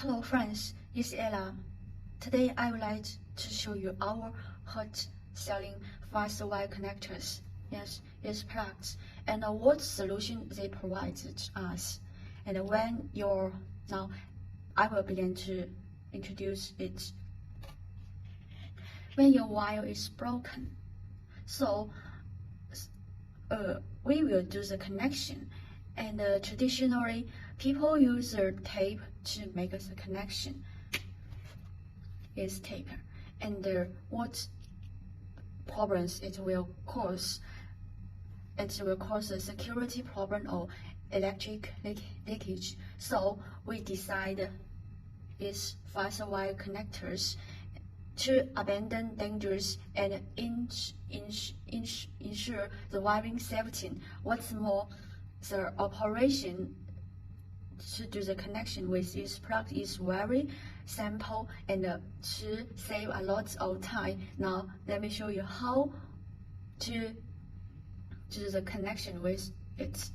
Hello friends, it's Ella. Today I would like to show you our hot selling fast wire connectors. Yes, it's products and what solution they provide to us. And now I will begin to introduce it. When your wire is broken, so we will do the connection, and traditionally people use the tape to make the connection. Is tape, and what problems it will cause? It will cause a security problem or electric leakage. So we decide is fast wire connectors to abandon dangers and ensure the wiring safety. What's more, the operation to do the connection with this product is very simple and to save a lot of time. Now let me show you how to do the connection with it.